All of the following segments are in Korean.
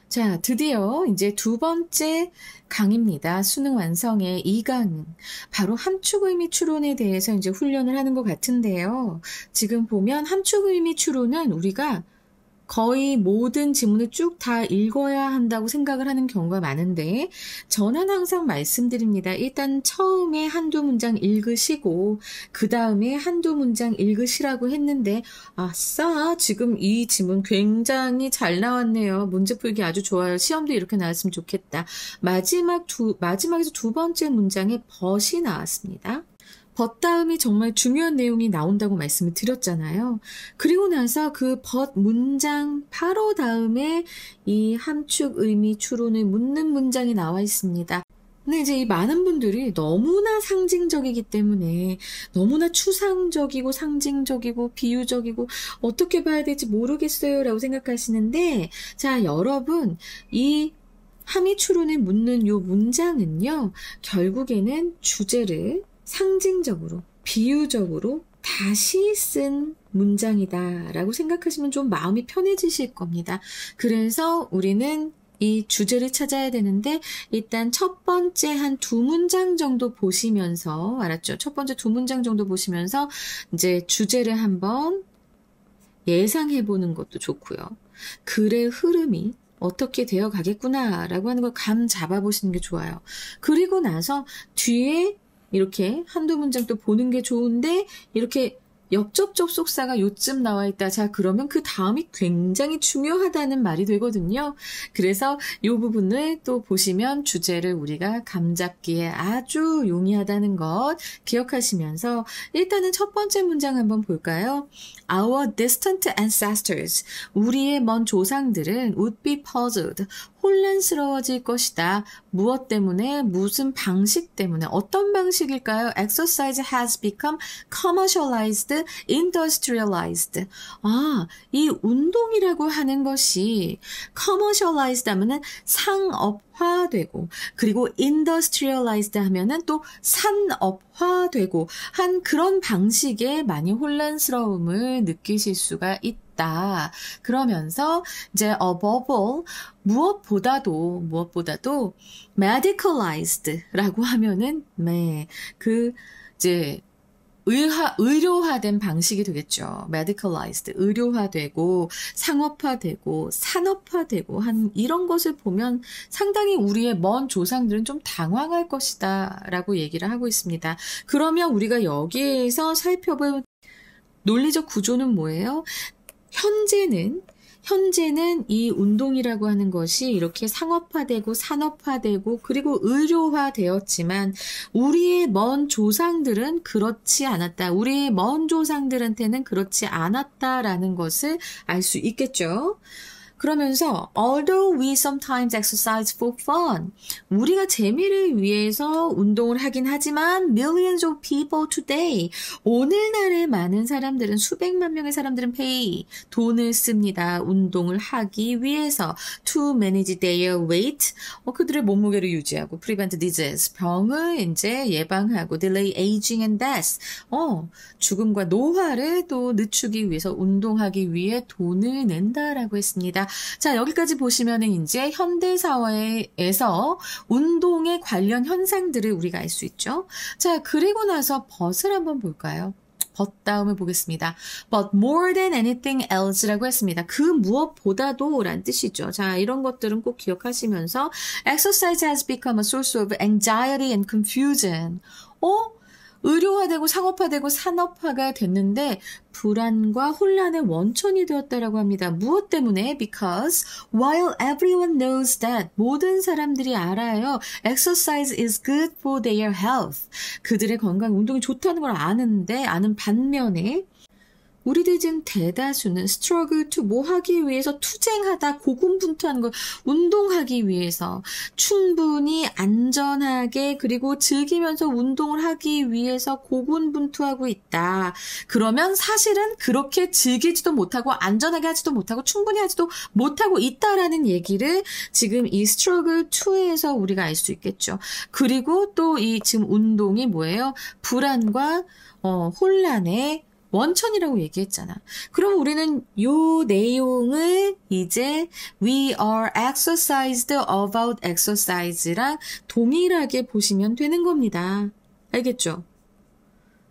자, 드디어 이제 두 번째 강입니다. 수능 완성의 2강은 바로 함축 의미 추론에 대해서 이제 훈련을 하는 것 같은데요. 지금 보면 함축 의미 추론은 우리가 거의 모든 지문을 쭉 다 읽어야 한다고 생각을 하는 경우가 많은데 저는 항상 말씀드립니다. 일단 처음에 한두 문장 읽으시고 그 다음에 한두 문장 읽으시라고 했는데 아싸 지금 이 지문 굉장히 잘 나왔네요. 문제 풀기 아주 좋아요. 시험도 이렇게 나왔으면 좋겠다. 마지막에서 두 번째 문장에 벗이 나왔습니다. 벗 다음이 정말 중요한 내용이 나온다고 말씀을 드렸잖아요. 그리고 나서 그 벗 문장 바로 다음에 이 함축 의미 추론을 묻는 문장이 나와 있습니다. 근데 이제 이 많은 분들이 너무나 상징적이기 때문에 너무나 추상적이고 상징적이고 비유적이고 어떻게 봐야 될지 모르겠어요 라고 생각하시는데 자 여러분 이 함의 추론을 묻는 이 문장은요 결국에는 주제를 상징적으로, 비유적으로 다시 쓴 문장이다 라고 생각하시면 좀 마음이 편해지실 겁니다. 그래서 우리는 이 주제를 찾아야 되는데 일단 첫 번째 한 두 문장 정도 보시면서 알았죠? 첫 번째 두 문장 정도 보시면서 이제 주제를 한번 예상해 보는 것도 좋고요. 글의 흐름이 어떻게 되어 가겠구나 라고 하는 걸 감 잡아 보시는 게 좋아요. 그리고 나서 뒤에 이렇게 한두 문장 또 보는 게 좋은데 이렇게 역접촉 속사가 요쯤 나와 있다. 자, 그러면 그 다음이 굉장히 중요하다는 말이 되거든요. 그래서 이 부분을 또 보시면 주제를 우리가 감잡기에 아주 용이하다는 것 기억하시면서 일단은 첫 번째 문장 한번 볼까요? Our distant ancestors, 우리의 먼 조상들은 would be puzzled, 혼란스러워질 것이다. 무엇 때문에? 무슨 방식 때문에? 어떤 방식일까요? Exercise has become commercialized, industrialized. 아, 이 운동이라고 하는 것이 commercialized 하면은 상업화되고 그리고 industrialized 하면은 또 산업화되고 한 그런 방식에 많이 혼란스러움을 느끼실 수가 있다. 그러면서 이제 above all 무엇보다도 medicalized라고 하면은 그 이제 의료화된 방식이 되겠죠. medicalized, 의료화되고 상업화되고 산업화되고 한 이런 것을 보면 상당히 우리의 먼 조상들은 좀 당황할 것이다 라고 얘기를 하고 있습니다. 그러면 우리가 여기에서 살펴볼 논리적 구조는 뭐예요? 현재는 이 운동이라고 하는 것이 이렇게 상업화되고 산업화되고 그리고 의료화되었지만 우리의 먼 조상들은 그렇지 않았다. 우리의 먼 조상들한테는 그렇지 않았다라는 것을 알 수 있겠죠. 그러면서 although we sometimes exercise for fun, 우리가 재미를 위해서 운동을 하긴 하지만 millions of people today, 오늘날의 많은 사람들은 수백만 명의 사람들은 pay, 돈을 씁니다. 운동을 하기 위해서 to manage their weight, 그들의 몸무게를 유지하고 prevent disease, 병을 이제 예방하고 delay aging and death, 죽음과 노화를 또 늦추기 위해서 운동하기 위해 돈을 낸다라고 했습니다. 자, 여기까지 보시면은 이제 현대사회에서 운동에 관련 현상들을 우리가 알 수 있죠. 자, 그리고 나서 벗을 한번 볼까요? 벗 다음에 보겠습니다. But more than anything else라고 했습니다. 그 무엇보다도 라는 뜻이죠. 자, 이런 것들은 꼭 기억하시면서 Exercise has become a source of anxiety and confusion. 의료화되고 상업화되고 산업화가 됐는데 불안과 혼란의 원천이 되었다라고 합니다. 무엇 때문에? Because while everyone knows that 모든 사람들이 알아요. Exercise is good for their health. 그들의 건강, 운동이 좋다는 걸 아는 반면에 우리들 중 대다수는 struggle to 뭐 하기 위해서 투쟁하다 고군분투하는 걸 운동하기 위해서 충분히 안전하게 그리고 즐기면서 운동을 하기 위해서 고군분투하고 있다. 그러면 사실은 그렇게 즐기지도 못하고 안전하게 하지도 못하고 충분히 하지도 못하고 있다라는 얘기를 지금 이 struggle to에서 우리가 알 수 있겠죠. 그리고 또 이 지금 운동이 뭐예요? 불안과 혼란의 원천이라고 얘기했잖아. 그럼 우리는 요 내용을 이제 we are exercised about exercise랑 동일하게 보시면 되는 겁니다. 알겠죠?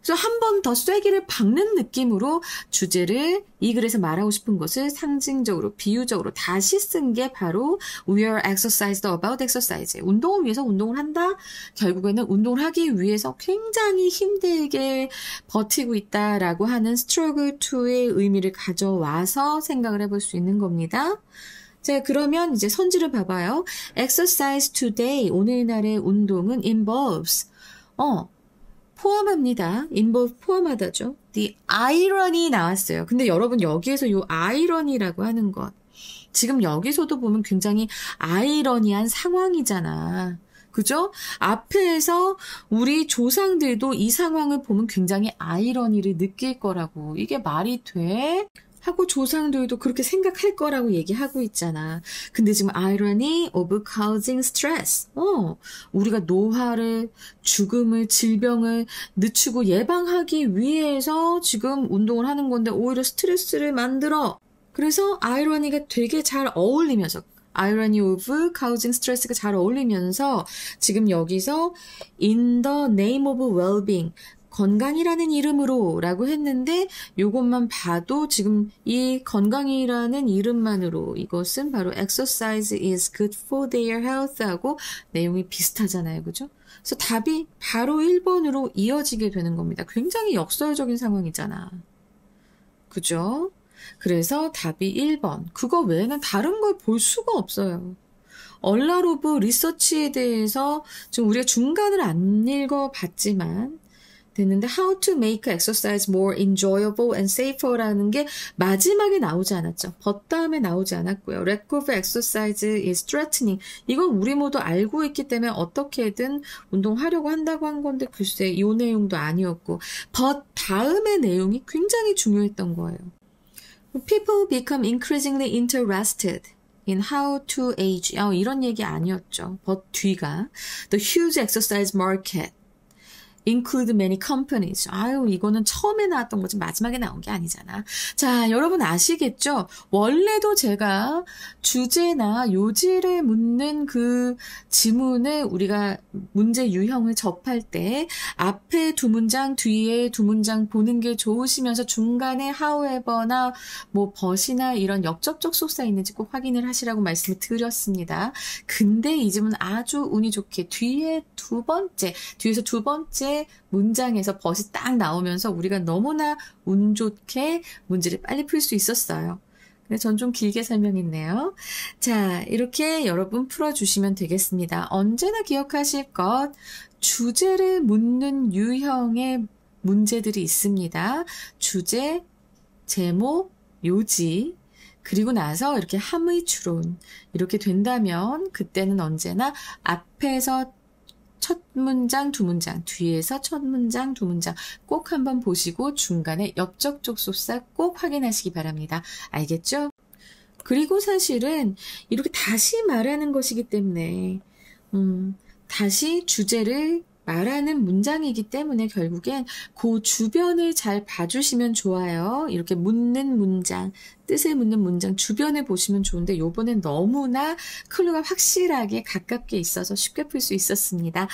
그래서 한 번 더 쐐기를 박는 느낌으로 주제를 이 글에서 말하고 싶은 것을 상징적으로, 비유적으로 다시 쓴 게 바로 we are exercised about exercise. 운동을 위해서 운동을 한다. 결국에는 운동을 하기 위해서 굉장히 힘들게 버티고 있다라고 하는 struggle to의 의미를 가져와서 생각을 해볼 수 있는 겁니다. 자, 그러면 이제 선지를 봐봐요. exercise today, 오늘날의 운동은 involves, 포함합니다. involve 포함하다죠. The irony 나왔어요. 근데 여러분 여기에서 요 irony라고 하는 것. 지금 여기서도 보면 굉장히 아이러니한 상황이잖아. 그죠? 앞에서 우리 조상들도 이 상황을 보면 굉장히 아이러니를 느낄 거라고. 이게 말이 돼? 하고 조상들도 그렇게 생각할 거라고 얘기하고 있잖아. 근데 지금 irony of causing stress. 우리가 노화를, 죽음을, 질병을 늦추고 예방하기 위해서 지금 운동을 하는 건데 오히려 스트레스를 만들어. 그래서 irony가 되게 잘 어울리면서 irony of causing stress가 잘 어울리면서 지금 여기서 in the name of well-being 건강이라는 이름으로 라고 했는데 요것만 봐도 지금 이 건강이라는 이름만으로 이것은 바로 exercise is good for their health 하고 내용이 비슷하잖아요. 그죠? 그래서 답이 바로 1번으로 이어지게 되는 겁니다. 굉장히 역설적인 상황이잖아. 그죠? 그래서 답이 1번. 그거 외에는 다른 걸 볼 수가 없어요. 얼라로브 리서치에 대해서 지금 우리가 중간을 안 읽어봤지만 됐는데 how to make exercise more enjoyable and safer라는 게 마지막에 나오지 않았죠. but 다음에 나오지 않았고요. lack of exercise is threatening. 이건 우리 모두 알고 있기 때문에 어떻게든 운동하려고 한다고 한 건데 글쎄 이 내용도 아니었고 but 다음의 내용이 굉장히 중요했던 거예요. People become increasingly interested in how to age. 이런 얘기 아니었죠. but 뒤가 the huge exercise market include many companies. 이거는 처음에 나왔던 거지 마지막에 나온 게 아니잖아. 자, 여러분 아시겠죠? 원래도 제가 주제나 요지를 묻는 그 지문을 우리가 문제 유형을 접할 때 앞에 두 문장, 뒤에 두 문장 보는 게 좋으시면서 중간에 however나 뭐 but이나 이런 역접적 속사 있는지 꼭 확인을 하시라고 말씀을 드렸습니다. 근데 이 지문 아주 운이 좋게 뒤에서 두 번째 문장에서 벗이 딱 나오면서 우리가 너무나 운 좋게 문제를 빨리 풀 수 있었어요. 근데 전 좀 길게 설명했네요. 자, 이렇게 여러분 풀어주시면 되겠습니다. 언제나 기억하실 것, 주제를 묻는 유형의 문제들이 있습니다. 주제, 제목, 요지, 그리고 나서 이렇게 함의 추론. 이렇게 된다면 그때는 언제나 앞에서 첫 문장, 두 문장, 뒤에서 첫 문장, 두 문장 꼭 한번 보시고 중간에 역접적 속사 꼭 확인하시기 바랍니다. 알겠죠? 그리고 사실은 이렇게 다시 말하는 것이기 때문에 다시 주제를 말하는 문장이기 때문에 결국엔 그 주변을 잘 봐주시면 좋아요. 이렇게 묻는 문장, 뜻을 묻는 문장 주변을 보시면 좋은데 요번엔 너무나 클루가 확실하게 가깝게 있어서 쉽게 풀 수 있었습니다.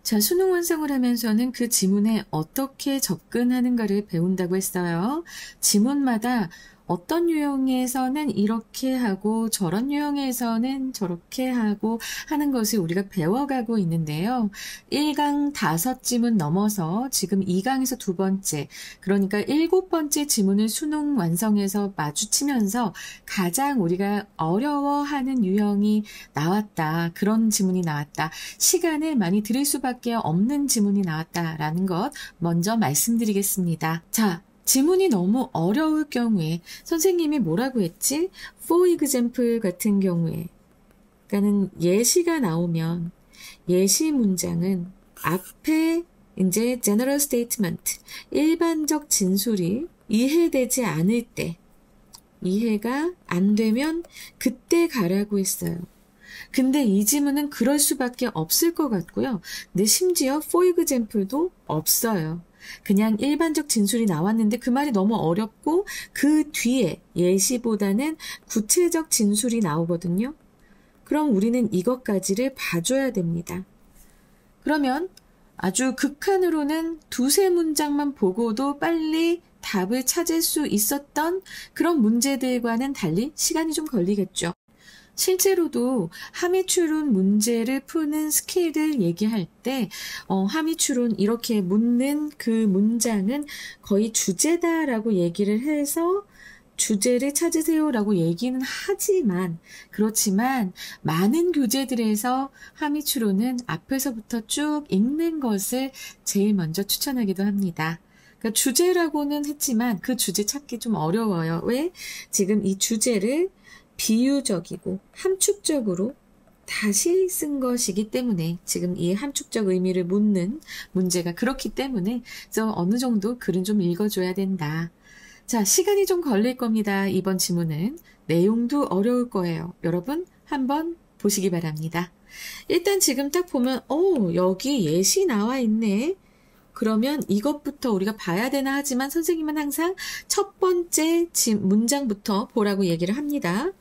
자, 수능 완성을 하면서는 그 지문에 어떻게 접근하는가를 배운다고 했어요. 지문마다 어떤 유형에서는 이렇게 하고 저런 유형에서는 저렇게 하고 하는 것을 우리가 배워가고 있는데요. 1강 5지문 넘어서 지금 2강에서 두 번째, 그러니까 7번째 지문을 수능 완성해서 마주치면서 가장 우리가 어려워하는 유형이 나왔다. 그런 지문이 나왔다. 시간을 많이 들일 수밖에 없는 지문이 나왔다라는 것 먼저 말씀드리겠습니다. 자, 지문이 너무 어려울 경우에 선생님이 뭐라고 했지? For example 같은 경우에 그러니까는 예시가 나오면 예시 문장은 앞에 이제 general statement 일반적 진술이 이해되지 않을 때 이해가 안 되면 그때 가라고 했어요. 근데 이 지문은 그럴 수밖에 없을 것 같고요. 근데 심지어 for example도 없어요. 그냥 일반적 진술이 나왔는데 그 말이 너무 어렵고 그 뒤에 예시보다는 구체적 진술이 나오거든요. 그럼 우리는 이것까지를 봐줘야 됩니다. 그러면 아주 극한으로는 두세 문장만 보고도 빨리 답을 찾을 수 있었던 그런 문제들과는 달리 시간이 좀 걸리겠죠. 실제로도 함의추론 문제를 푸는 스킬을 얘기할 때 함의추론 이렇게 묻는 그 문장은 거의 주제다라고 얘기를 해서 주제를 찾으세요라고 얘기는 하지만 그렇지만 많은 교재들에서 함의추론은 앞에서부터 쭉 읽는 것을 제일 먼저 추천하기도 합니다. 그러니까 주제라고는 했지만 그 주제 찾기 좀 어려워요. 왜? 지금 이 주제를 비유적이고 함축적으로 다시 쓴 것이기 때문에 지금 이 함축적 의미를 묻는 문제가 그렇기 때문에 그래서 어느 정도 글은 좀 읽어줘야 된다. 자, 시간이 좀 걸릴 겁니다. 이번 지문은. 내용도 어려울 거예요. 여러분 한번 보시기 바랍니다. 일단 지금 딱 보면 여기 예시 나와 있네. 그러면 이것부터 우리가 봐야 되나 하지만 선생님은 항상 첫 번째 문장부터 보라고 얘기를 합니다.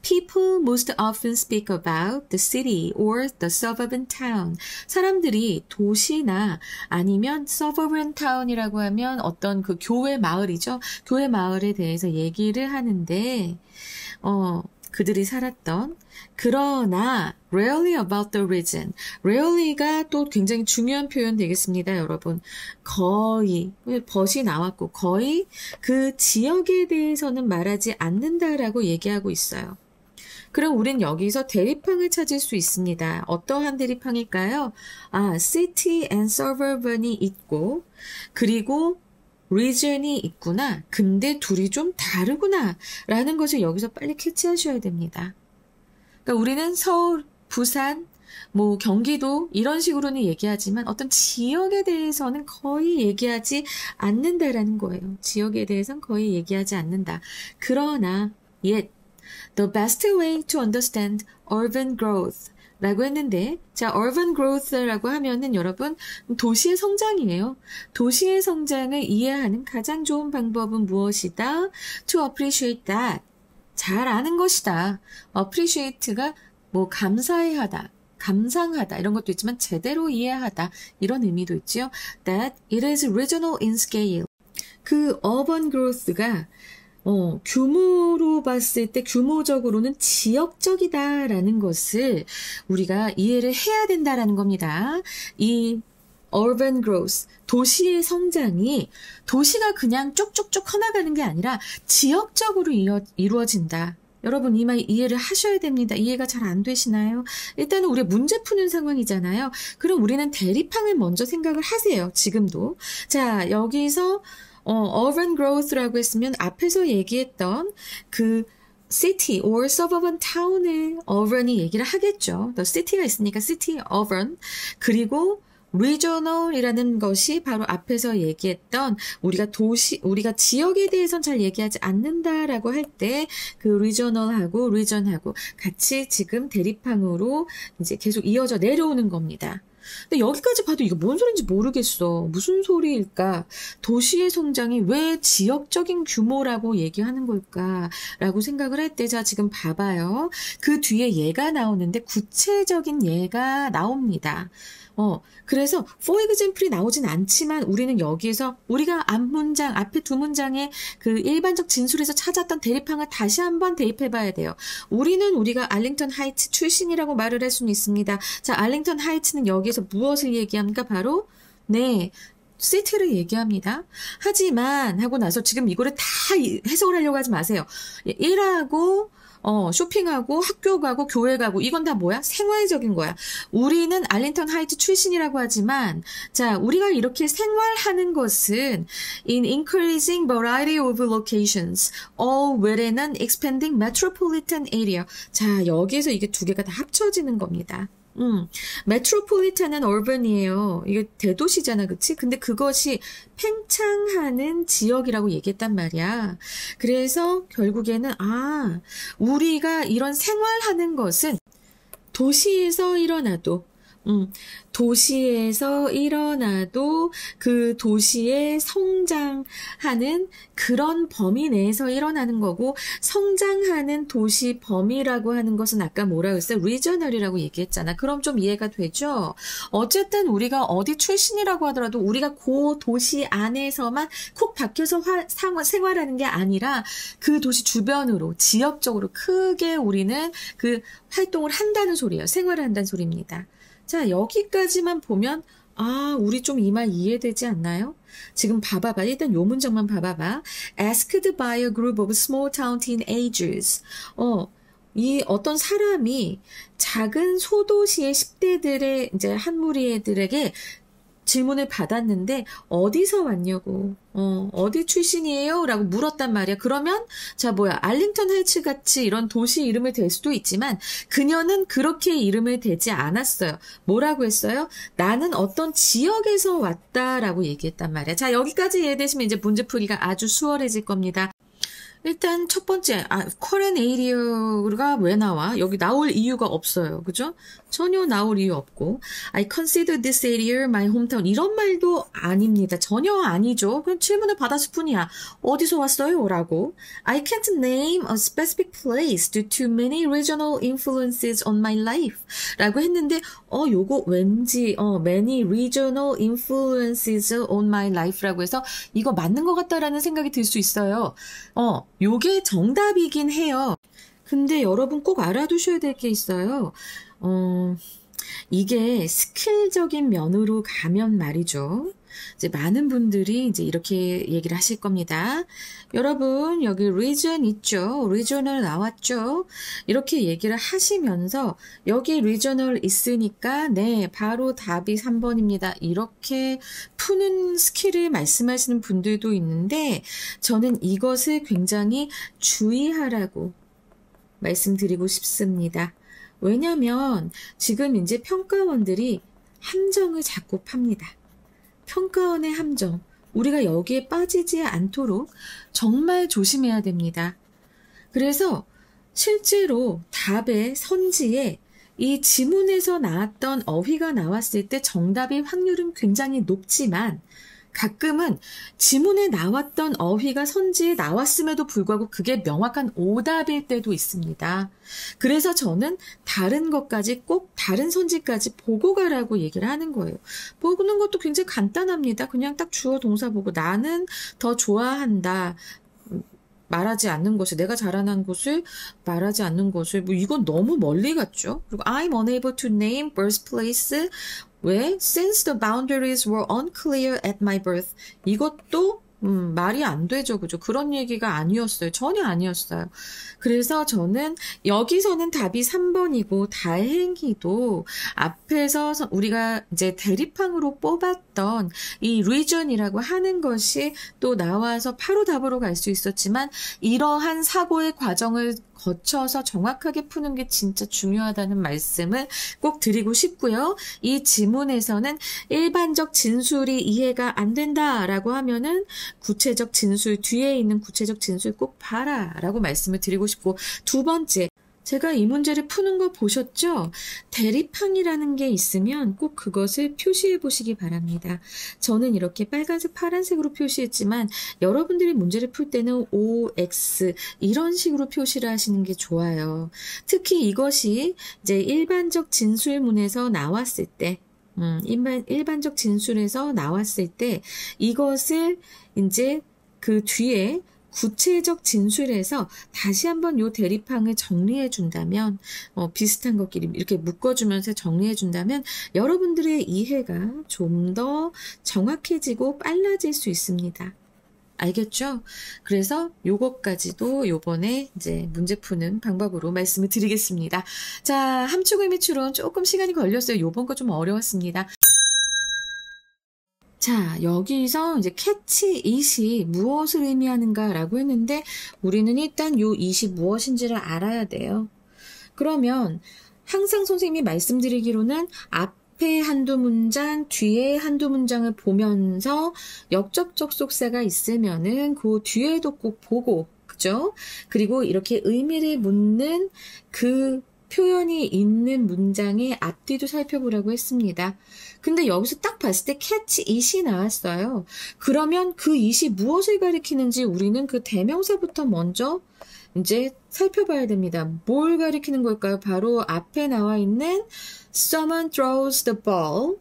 People most often speak about the city or the suburban town. 사람들이 도시나 아니면 suburban town이라고 하면 어떤 그 교회 마을이죠. 교회 마을에 대해서 얘기를 하는데 그들이 살았던 그러나 rarely about the region. rarely가 또 굉장히 중요한 표현 되겠습니다, 여러분. 거의 벗이 나왔고 거의 그 지역에 대해서는 말하지 않는다라고 얘기하고 있어요. 그럼 우린 여기서 대립항을 찾을 수 있습니다. 어떠한 대립항일까요? city and suburban이 있고 그리고 region이 있구나. 근데 둘이 좀 다르구나. 라는 것을 여기서 빨리 캐치하셔야 됩니다. 그러니까 우리는 서울, 부산, 경기도 이런 식으로는 얘기하지만 어떤 지역에 대해서는 거의 얘기하지 않는다라는 거예요. 지역에 대해서는 거의 얘기하지 않는다. 그러나 yet the best way to understand urban growth 라고 했는데, 자, urban growth라고 하면은 여러분, 도시의 성장이에요. 도시의 성장을 이해하는 가장 좋은 방법은 무엇이다? To appreciate that. 잘 아는 것이다. appreciate가 감사해하다, 감상하다 이런 것도 있지만 제대로 이해하다 이런 의미도 있죠. That it is regional in scale. 그 urban growth가 규모로 봤을 때 규모적으로는 지역적이다라는 것을 우리가 이해를 해야 된다라는 겁니다. 이 urban growth, 도시의 성장이 도시가 그냥 쭉쭉쭉 커나가는 게 아니라 지역적으로 이루어진다. 여러분 이 말 이해를 하셔야 됩니다. 이해가 잘 안 되시나요? 일단은 우리 문제 푸는 상황이잖아요. 그럼 우리는 대립항을 먼저 생각을 하세요. 지금도. 자, 여기서 urban growth라고 했으면 앞에서 얘기했던 그 city or suburban town을 urban이 얘기를 하겠죠. The city가 있으니까 city, urban. 그리고 regional이라는 것이 바로 앞에서 얘기했던 우리가 지역에 대해서는 잘 얘기하지 않는다라고 할 때 그 regional하고 region하고 같이 지금 대립항으로 이제 계속 이어져 내려오는 겁니다. 근데 여기까지 봐도 이거 뭔 소리인지 모르겠어. 무슨 소리일까? 도시의 성장이 왜 지역적인 규모라고 얘기하는 걸까라고 생각을 할 때 자 지금 봐봐요. 그 뒤에 예가 나오는데 구체적인 예가 나옵니다. 그래서 for example이 나오진 않지만 우리는 여기에서 우리가 앞에 두 문장의 그 일반적 진술에서 찾았던 대립항을 다시 한번 대입해 봐야 돼요. 우리가 알링턴 하이츠 출신이라고 말을 할 수는 있습니다. 자, 알링턴 하이츠는 여기에서 무엇을 얘기합니까? 바로 시티를 얘기합니다. 하지만 하고 나서 지금 이거를 다 해석을 하려고 하지 마세요. 일하고 쇼핑하고 학교 가고 교회 가고 이건 다 뭐야? 생활적인 거야. 우리는 알링턴 하이트 출신이라고 하지만 자, 우리가 이렇게 생활하는 것은 in increasing variety of locations all within an expanding metropolitan area. 자, 여기에서 이게 두 개가 다 합쳐지는 겁니다. 메트로폴리탄은 urban이에요. 이게 대도시잖아, 그치? 근데 그것이 팽창하는 지역이라고 얘기했단 말이야. 그래서 결국에는 우리가 이런 생활하는 것은 도시에서 일어나도 도시에서 일어나도 그 도시에 성장하는 그런 범위 내에서 일어나는 거고, 성장하는 도시 범위라고 하는 것은 아까 뭐라고 했어요? 리저널이라고 얘기했잖아. 그럼 좀 이해가 되죠? 어쨌든 우리가 어디 출신이라고 하더라도 우리가 그 도시 안에서만 콕 박혀서 생활하는 게 아니라 그 도시 주변으로, 지역적으로 크게 우리는 그 활동을 한다는 소리예요. 생활을 한다는 소리입니다. 자, 여기까지만 보면 우리 좀 이 말 이해되지 않나요? 지금 봐봐봐. 일단 요 문장만 봐봐봐. Asked by a group of small town teenagers. 이 어떤 사람이 작은 소도시의 10대들의 이제 한 무리들에게 질문을 받았는데 어디서 왔냐고, 어디 출신이에요? 라고 물었단 말이야. 그러면 자 뭐야, 알링턴 하이츠 같이 이런 도시 이름을 댈 수도 있지만 그녀는 그렇게 이름을 대지 않았어요. 뭐라고 했어요? 나는 어떤 지역에서 왔다라고 얘기했단 말이야. 자, 여기까지 이해되시면 이제 문제풀이가 아주 수월해질 겁니다. 일단 첫 번째, current area가 왜 나와? 여기 나올 이유가 없어요. 그죠? 전혀 나올 이유 없고, I consider this area my hometown. 이런 말도 아닙니다. 전혀 아니죠. 그냥 질문을 받았을 뿐이야. 어디서 왔어요? 라고. I can't name a specific place due to many regional influences on my life. 라고 했는데, 요거 왠지, many regional influences on my life 라고 해서 이거 맞는 것 같다라는 생각이 들 수 있어요. 요게 정답이긴 해요. 근데 여러분 꼭 알아두셔야 될 게 있어요. 이게 스킬적인 면으로 가면 말이죠. 이제 많은 분들이 이제 이렇게 얘기를 하실 겁니다. 여러분, 여기 region 있죠? regional 나왔죠? 이렇게 얘기를 하시면서 여기 regional 있으니까 네, 바로 답이 3번입니다. 이렇게 푸는 스킬을 말씀하시는 분들도 있는데 저는 이것을 굉장히 주의하라고 말씀드리고 싶습니다. 왜냐면 지금 이제 평가원들이 함정을 자꾸 팝니다. 평가원의 함정. 우리가 여기에 빠지지 않도록 정말 조심해야 됩니다. 그래서 실제로 답의 선지에 이 지문에서 나왔던 어휘가 나왔을 때 정답의 확률은 굉장히 높지만 가끔은 지문에 나왔던 어휘가 선지에 나왔음에도 불구하고 그게 명확한 오답일 때도 있습니다. 그래서 저는 다른 것까지 꼭 다른 선지까지 보고 가라고 얘기를 하는 거예요. 보는 것도 굉장히 간단합니다. 그냥 딱 주어 동사 보고 나는 더 좋아한다. 말하지 않는 것을, 내가 자라난 곳을 말하지 않는 것을, 이건 너무 멀리 갔죠. 그리고 I'm unable to name birthplace. 왜? Since the boundaries were unclear at my birth. 이것도 말이 안 되죠. 그죠? 그런 얘기가 아니었어요. 전혀 아니었어요. 그래서 저는 여기서는 답이 3번이고 다행히도 앞에서 우리가 이제 대립항으로 뽑았던 이 region이라고 하는 것이 또 나와서 바로 답으로 갈 수 있었지만 이러한 사고의 과정을 거쳐서 정확하게 푸는 게 진짜 중요하다는 말씀을 꼭 드리고 싶고요. 이 지문에서는 일반적 진술이 이해가 안 된다라고 하면은 구체적 진술, 뒤에 있는 구체적 진술 꼭 봐라 라고 말씀을 드리고 싶고, 두 번째, 제가 이 문제를 푸는 거 보셨죠? 대립항이라는 게 있으면 꼭 그것을 표시해 보시기 바랍니다. 저는 이렇게 빨간색, 파란색으로 표시했지만 여러분들이 문제를 풀 때는 OX 이런 식으로 표시를 하시는 게 좋아요. 특히 이것이 이제 일반적 진술문에서 나왔을 때 일반적 진술에서 나왔을 때 이것을 이제 그 뒤에 구체적 진술에서 다시 한번 요 대립항을 정리해 준다면, 비슷한 것끼리 이렇게 묶어주면서 정리해 준다면 여러분들의 이해가 좀 더 정확해지고 빨라질 수 있습니다. 알겠죠? 그래서 요것까지도 요번에 이제 문제 푸는 방법으로 말씀을 드리겠습니다. 자, 함축 의미 추론 조금 시간이 걸렸어요. 요번 거 좀 어려웠습니다. 자, 여기서 이제 catch it이 무엇을 의미하는가라고 했는데 우리는 일단 요 it이 무엇인지를 알아야 돼요. 그러면 항상 선생님이 말씀드리기로는 앞에 한두 문장, 뒤에 한두 문장을 보면서 역접적 속사가 있으면은 그 뒤에도 꼭 보고, 그죠? 그리고 이렇게 의미를 묻는 그 표현이 있는 문장의 앞뒤도 살펴보라고 했습니다. 근데 여기서 딱 봤을 때 catch it이 나왔어요. 그러면 그 it이 무엇을 가리키는지 우리는 그 대명사부터 먼저 이제 살펴봐야 됩니다. 뭘 가리키는 걸까요? 바로 앞에 나와 있는 someone throws the ball.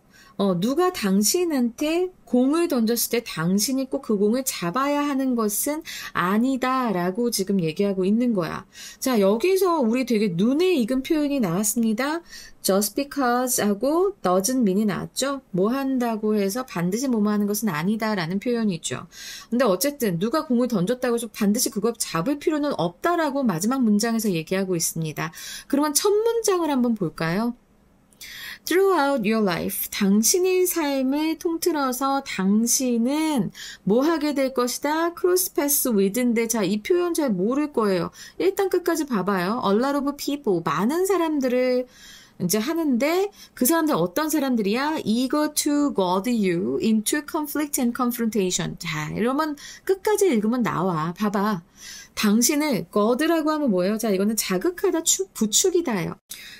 누가 당신한테 공을 던졌을 때 당신이 꼭 그 공을 잡아야 하는 것은 아니다 라고 지금 얘기하고 있는 거야. 자, 여기서 우리 되게 눈에 익은 표현이 나왔습니다. just because 하고 doesn't mean이 나왔죠. 뭐 한다고 해서 반드시 뭐뭐 하는 것은 아니다 라는 표현이죠. 근데 어쨌든 누가 공을 던졌다고 해서 반드시 그걸 잡을 필요는 없다라고 마지막 문장에서 얘기하고 있습니다. 그러면 첫 문장을 한번 볼까요? Throughout your life, 당신의 삶을 통틀어서 당신은 뭐 하게 될 것이다? Cross paths with인데 자, 이 표현 잘 모를 거예요. 일단 끝까지 봐봐요. A lot of people, 많은 사람들을 이제 하는데 그 사람들 어떤 사람들이야? Eager to goad you into conflict and confrontation. 자, 이러면 끝까지 읽으면 나와. 봐봐. 당신을 goad라고 하면 뭐예요? 자, 이거는 자극하다, 부추기다예요.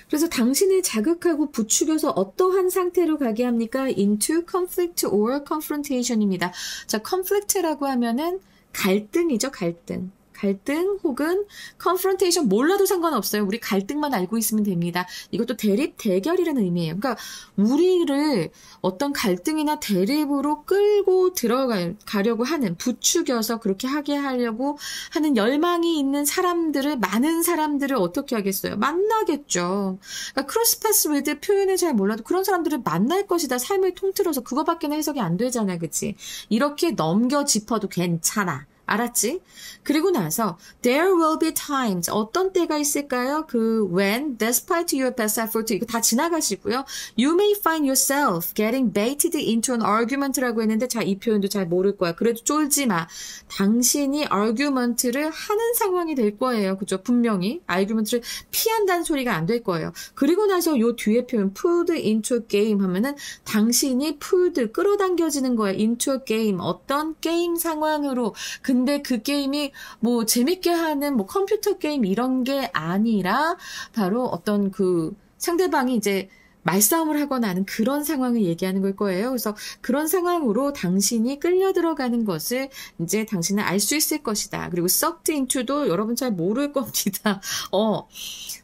그래서 당신을 자극하고 부추겨서 어떠한 상태로 가게 합니까? Into conflict or confrontation입니다. 자, conflict라고 하면은 갈등이죠, 갈등. 갈등 혹은 confrontation 몰라도 상관없어요. 우리 갈등만 알고 있으면 됩니다. 이것도 대립, 대결이라는 의미예요. 그러니까 우리를 어떤 갈등이나 대립으로 끌고 들어가려고 하는, 부추겨서 그렇게 하게 하려고 하는 열망이 있는 사람들을, 많은 사람들을 어떻게 하겠어요? 만나겠죠. 그러니까 cross paths with 표현을 잘 몰라도 그런 사람들을 만날 것이다. 삶을 통틀어서 그거밖에는 해석이 안 되잖아. 그치? 이렇게 넘겨 짚어도 괜찮아. 알았지? 그리고 나서 there will be times 어떤 때가 있을까요? 그 when despite your best effort 이거 다 지나가시고요. You may find yourself getting baited into an argument라고 했는데 자, 이 표현도 잘 모를 거야. 그래도 쫄지 마. 당신이 argument를 하는 상황이 될 거예요. 그죠? 분명히 argument를 피한다는 소리가 안 될 거예요. 그리고 나서 요 뒤에 표현 pulled into a game 하면은 당신이 pulled 끌어당겨지는 거예요. into a game 어떤 게임 상황으로 근데 그 게임이 뭐 재밌게 하는 뭐 컴퓨터 게임 이런 게 아니라 바로 어떤 그 상대방이 이제 말싸움을 하거나 하는 그런 상황을 얘기하는 걸 거예요. 그래서 그런 상황으로 당신이 끌려 들어가는 것을 이제 당신은 알 수 있을 것이다. 그리고 sucked into도 여러분 잘 모를 겁니다.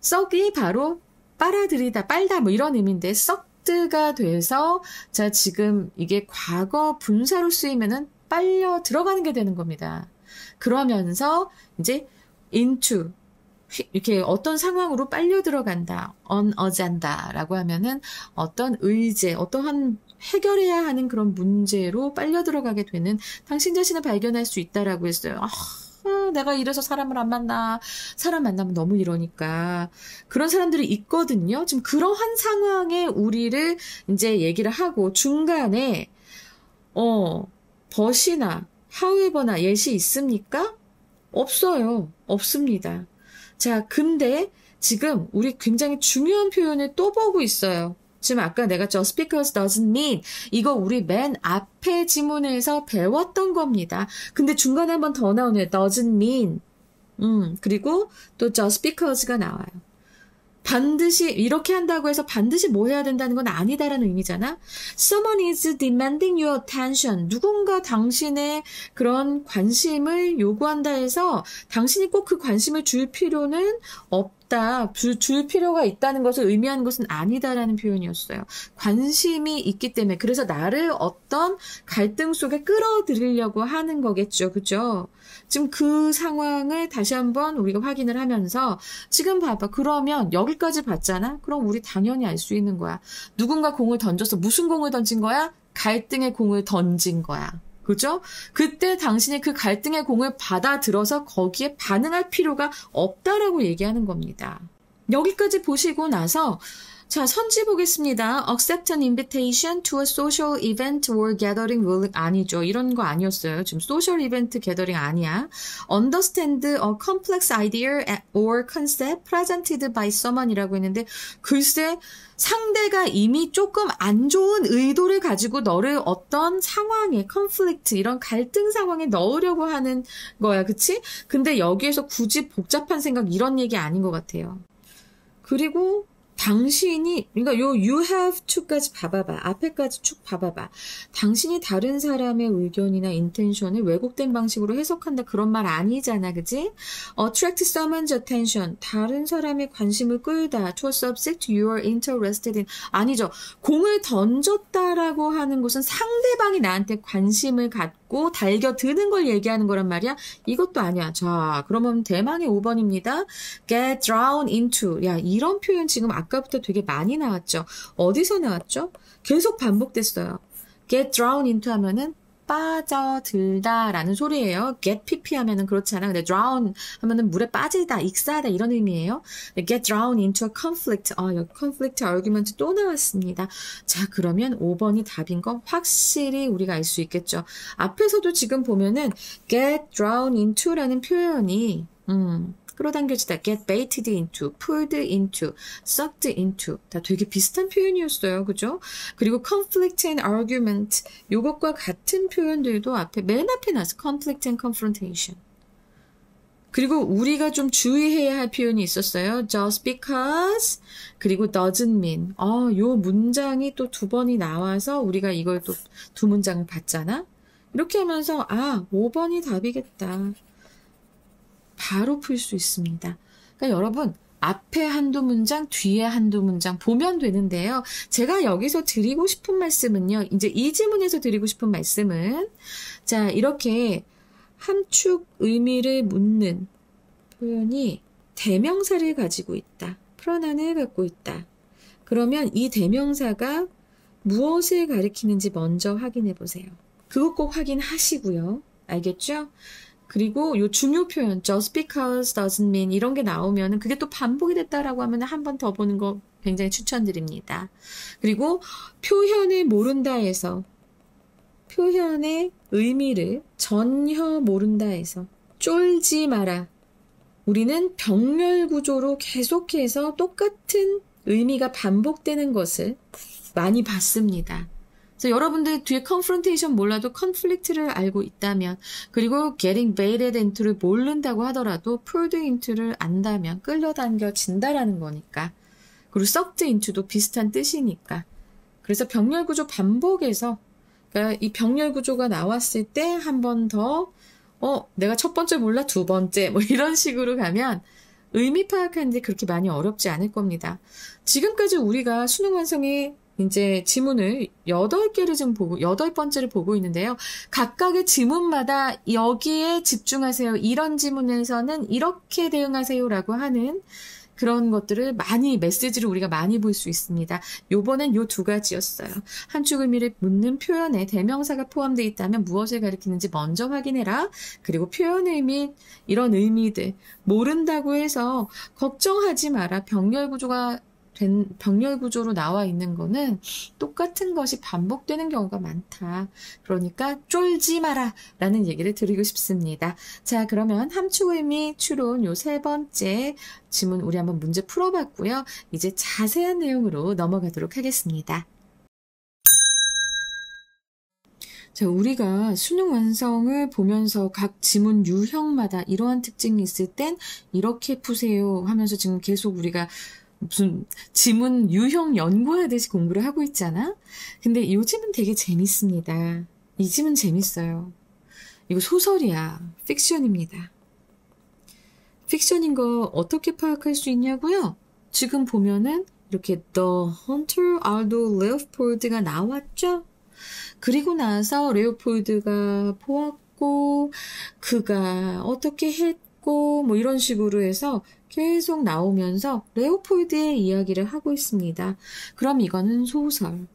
suck이 바로 빨아들이다, 빨다 뭐 이런 의미인데 sucked가 돼서 자, 지금 이게 과거 분사로 쓰이면은 빨려 들어가는 게 되는 겁니다. 그러면서 이제 into 이렇게 어떤 상황으로 빨려 들어간다, 언어잔다라고 하면은 어떤 의제, 어떠한 해결해야 하는 그런 문제로 빨려 들어가게 되는 당신 자신을 발견할 수 있다라고 했어요. 내가 이래서 사람을 안 만나. 사람 만나면 너무 이러니까. 그런 사람들이 있거든요. 지금 그러한 상황에 우리를 이제 얘기를 하고 중간에 but이나 however나 예시 있습니까? 없어요. 없습니다. 자, 근데 지금 우리 굉장히 중요한 표현을 또 보고 있어요. 지금 아까 내가 just because doesn't mean 이거 우리 맨 앞에 지문에서 배웠던 겁니다. 근데 중간에 한 번 더 나오네요. doesn't mean. 그리고 또 just because가 나와요. 반드시 이렇게 한다고 해서 반드시 뭐 해야 된다는 건 아니다라는 의미잖아. Someone is demanding your attention. 누군가 당신의 그런 관심을 요구한다 해서 당신이 꼭 그 관심을 줄 필요는 없다. 줄 필요가 있다는 것을 의미하는 것은 아니다라는 표현이었어요. 관심이 있기 때문에 그래서 나를 어떤 갈등 속에 끌어들이려고 하는 거겠죠. 그죠? 지금 그 상황을 다시 한번 우리가 확인을 하면서 지금 봐봐. 그러면 여기까지 봤잖아? 그럼 우리 당연히 알 수 있는 거야. 누군가 공을 던져서 무슨 공을 던진 거야? 갈등의 공을 던진 거야. 그죠? 그때 당신이 그 갈등의 공을 받아들어서 거기에 반응할 필요가 없다라고 얘기하는 겁니다. 여기까지 보시고 나서 자, 선지 보겠습니다. Accept an invitation to a social event or gathering will 아니죠. 이런 거 아니었어요. 지금 social event, gathering 아니야. Understand a complex idea or concept presented by someone이라고 했는데 글쎄 상대가 이미 조금 안 좋은 의도를 가지고 너를 어떤 상황에 conflict 이런 갈등 상황에 넣으려고 하는 거야. 그치? 근데 여기에서 굳이 복잡한 생각 이런 얘기 아닌 것 같아요. 그리고 당신이, 그러니까 요 you have to까지 봐봐봐. 앞에까지 쭉 봐봐봐. 당신이 다른 사람의 의견이나 인텐션을 왜곡된 방식으로 해석한다. 그런 말 아니잖아. 그지? attract someone's attention. 다른 사람의 관심을 끌다. to a subject you are interested in. 아니죠. 공을 던졌다라고 하는 것은 상대방이 나한테 관심을 갖고 달겨드는 걸 얘기하는 거란 말이야. 이것도 아니야. 자, 그러면 대망의 5번입니다. get drawn into. 야, 이런 표현 지금 아까부터 되게 많이 나왔죠. 어디서 나왔죠? 계속 반복됐어요. get drawn into 하면은 빠져들다 라는 소리예요. get pp 하면은 그렇잖아. 근데 drown 하면은 물에 빠지다, 익사하다 이런 의미예요. get drawn into a conflict. 여기 conflict argument 또 나왔습니다. 자, 그러면 5번이 답인 거 확실히 우리가 알 수 있겠죠. 앞에서도 지금 보면은 get drawn into 라는 표현이 끌어당겨지다, get baited into, pulled into, sucked into 다 되게 비슷한 표현이었어요. 그죠? 그리고 conflict and argument 요것과 같은 표현들도 맨 앞에 나왔어. conflict and confrontation. 그리고 우리가 좀 주의해야 할 표현이 있었어요. just because 그리고 doesn't mean. 요 문장이 또 2번이 나와서 우리가 이걸 또 2문장을 봤잖아. 이렇게 하면서 5번이 답이겠다. 바로 풀 수 있습니다. 그러니까 여러분 앞에 한두 문장, 뒤에 한두 문장 보면 되는데요. 제가 여기서 드리고 싶은 말씀은요. 이제 이 지문에서 드리고 싶은 말씀은 자, 이렇게 함축 의미를 묻는 표현이 대명사를 가지고 있다. 프로나운을 갖고 있다. 그러면 이 대명사가 무엇을 가리키는지 먼저 확인해 보세요. 그거 꼭 확인하시고요. 알겠죠? 그리고 요 중요 표현 just because doesn't mean 이런 게 나오면은 그게 또 반복이 됐다라고 하면 한 번 더 보는 거 굉장히 추천드립니다. 그리고 표현을 모른다에서 표현의 의미를 전혀 모른다에서 쫄지 마라. 우리는 병렬 구조로 계속해서 똑같은 의미가 반복되는 것을 많이 봤습니다. 그래서 여러분들 뒤에 confrontation 몰라도 conflict를 알고 있다면 그리고 getting baited into를 모른다고 하더라도 pulled into를 안다면 끌려당겨진다라는 거니까 그리고 sucked into도 비슷한 뜻이니까 그래서 병렬 구조 반복에서 그러니까 이 병렬 구조가 나왔을 때 한 번 더 내가 첫 번째 몰라 두 번째 뭐 이런 식으로 가면 의미 파악하는데 그렇게 많이 어렵지 않을 겁니다. 지금까지 우리가 수능 완성의 이제 지문을 8개를 좀 보고 8번째를 보고 있는데요. 각각의 지문마다 여기에 집중하세요. 이런 지문에서는 이렇게 대응하세요라고 하는 그런 것들을 많이 메시지를 우리가 많이 볼 수 있습니다. 요번엔 요 2가지였어요. 함축 의미를 묻는 표현에 대명사가 포함되어 있다면 무엇을 가리키는지 먼저 확인해라. 그리고 표현 의미 이런 의미들 모른다고 해서 걱정하지 마라. 병렬 구조로 나와 있는 거는 똑같은 것이 반복되는 경우가 많다. 그러니까 쫄지 마라 라는 얘기를 드리고 싶습니다. 자, 그러면 함축 의미 추론 요 3번째 지문 우리 한번 문제 풀어봤고요. 이제 자세한 내용으로 넘어가도록 하겠습니다. 자, 우리가 수능 완성을 보면서 각 지문 유형마다 이러한 특징이 있을 땐 이렇게 푸세요 하면서 지금 계속 우리가 무슨 지문 유형 연구하듯이 공부를 하고 있잖아? 근데 이 지문 되게 재밌습니다. 이 지문 재밌어요. 이거 소설이야. 픽션입니다. 픽션인 거 어떻게 파악할 수 있냐고요? 지금 보면은 이렇게 The Hunter Aldo Leopold가 나왔죠? 그리고 나서 레오폴드가 보았고 그가 어떻게 했고 뭐 이런 식으로 해서 계속 나오면서 레오폴드의 이야기를 하고 있습니다. 그럼 이거는 소설.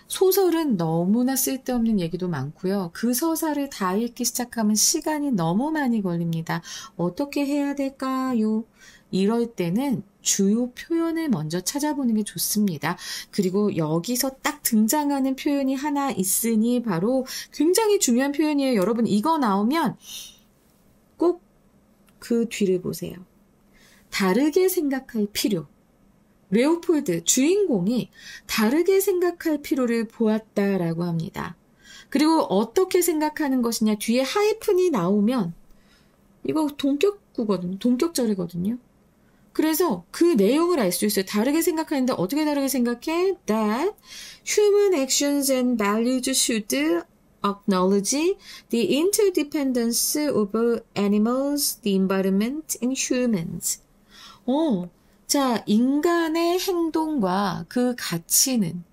소설은 너무나 쓸데없는 얘기도 많고요. 그 서사를 다 읽기 시작하면 시간이 너무 많이 걸립니다. 어떻게 해야 될까요? 이럴 때는 주요 표현을 먼저 찾아보는 게 좋습니다. 그리고 여기서 딱 등장하는 표현이 하나 있으니 바로 굉장히 중요한 표현이에요. 여러분 이거 나오면 꼭 그 뒤를 보세요. 다르게 생각할 필요. 레오폴드 주인공이 다르게 생각할 필요를 보았다라고 합니다. 그리고 어떻게 생각하는 것이냐 뒤에 하이픈이 나오면 이거 동격구거든요. 동격절이거든요. 그래서 그 내용을 알 수 있어요. 다르게 생각하는데 어떻게 다르게 생각해? That human actions and values should acknowledge the interdependence of animals, the environment, and humans. 자, 인간의 행동과 그 가치는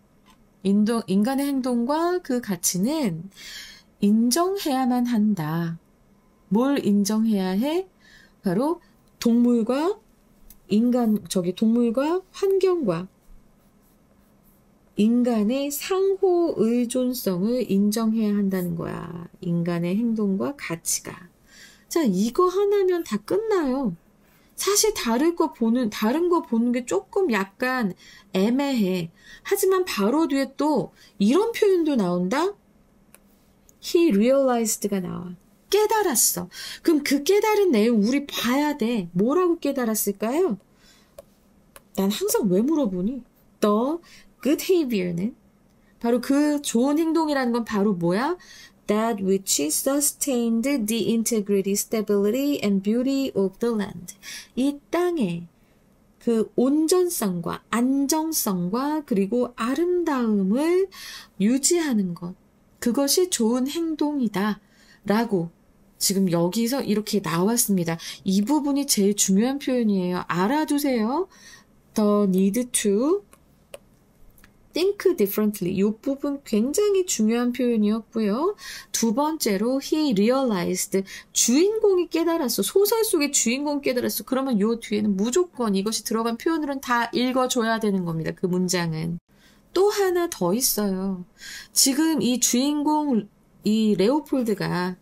인간의 행동과 그 가치는 인정해야만 한다. 뭘 인정해야 해? 바로 동물과 동물과 환경과 인간의 상호 의존성을 인정해야 한다는 거야. 인간의 행동과 가치가. 자, 이거 하나면 다 끝나요. 사실 다른 거 보는 게 조금 약간 애매해. 하지만 바로 뒤에 또 이런 표현도 나온다? He realized가 나와. 깨달았어. 그럼 그 깨달은 내용 우리 봐야 돼. 뭐라고 깨달았을까요? 난 항상 왜 물어보니? The good behavior는 바로 그 좋은 행동이라는 건 바로 뭐야? That which sustained the integrity, stability, and beauty of the land. 이 땅의 그 온전성과 안정성과 그리고 아름다움을 유지하는 것. 그것이 좋은 행동이다. 라고 지금 여기서 이렇게 나왔습니다. 이 부분이 제일 중요한 표현이에요. 알아두세요. The need to think differently. 이 부분 굉장히 중요한 표현이었고요. 두 번째로 he realized. 주인공이 깨달았어. 소설 속의 주인공이 깨달았어. 그러면 요 뒤에는 무조건 이것이 들어간 표현으로는 다 읽어줘야 되는 겁니다. 그 문장은. 또 하나 더 있어요. 지금 이 주인공 이 레오폴드가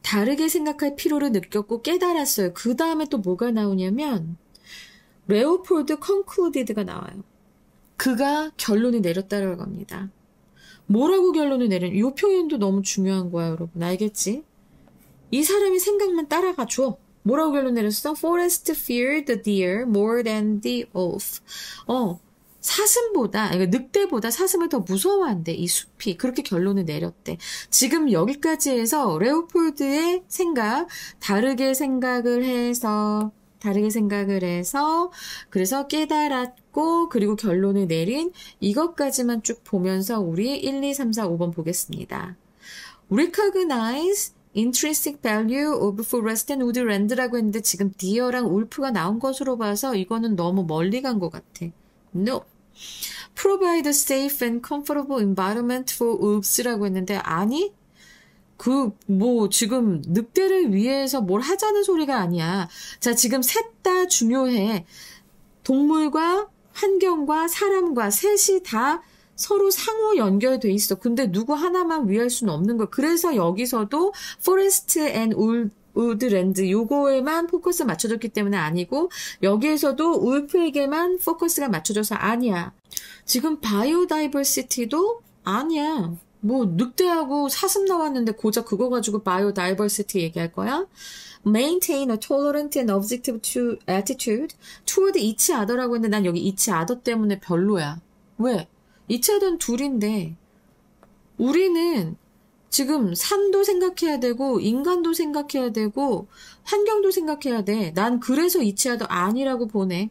다르게 생각할 필요를 느꼈고 깨달았어요. 그 다음에 또 뭐가 나오냐면 레오폴드 concluded가 나와요. 그가 결론을 내렸다라고 합니다. 뭐라고 결론을 이 표현도 너무 중요한 거야, 여러분. 알겠지? 이 사람이 생각만 따라가 줘. 뭐라고 결론 내렸어? Forest feared the deer more than the wolf. 사슴보다, 늑대보다 사슴을 더 무서워한대, 이 숲이. 그렇게 결론을 내렸대. 지금 여기까지 해서 레오폴드의 생각, 다르게 생각을 해서, 그래서 깨달았고, 그리고 결론을 내린 이것까지만 쭉 보면서 우리 1, 2, 3, 4, 5번 보겠습니다. Recognize intrinsic value of forest and woodland라고 했는데 지금 deer랑 wolf가 나온 것으로 봐서 이거는 너무 멀리 간 것 같아. No. Provide a safe and comfortable environment for wolves라고 했는데 아니? 지금 늑대를 위해서 뭘 하자는 소리가 아니야. 자, 지금 셋 다 중요해. 동물과 환경과 사람과 셋이 다 서로 상호 연결돼 있어. 근데 누구 하나만 위할 수는 없는 거야. 그래서 여기서도 forest and woodland 요거에만 포커스 맞춰줬기 때문에 아니고 여기에서도 울프에게만 포커스가 맞춰져서 아니야. 지금 바이오다이버시티도 아니야. 늑대하고 사슴 나왔는데 고작 그거 가지고 바이오다이버시티 얘기할 거야? Maintain a tolerant and objective attitude toward each other라고 했는데 난 여기 each other 때문에 별로야. 왜? each other는 둘인데 우리는 지금 산도 생각해야 되고 인간도 생각해야 되고 환경도 생각해야 돼. 난 그래서 each other 아니라고 보네.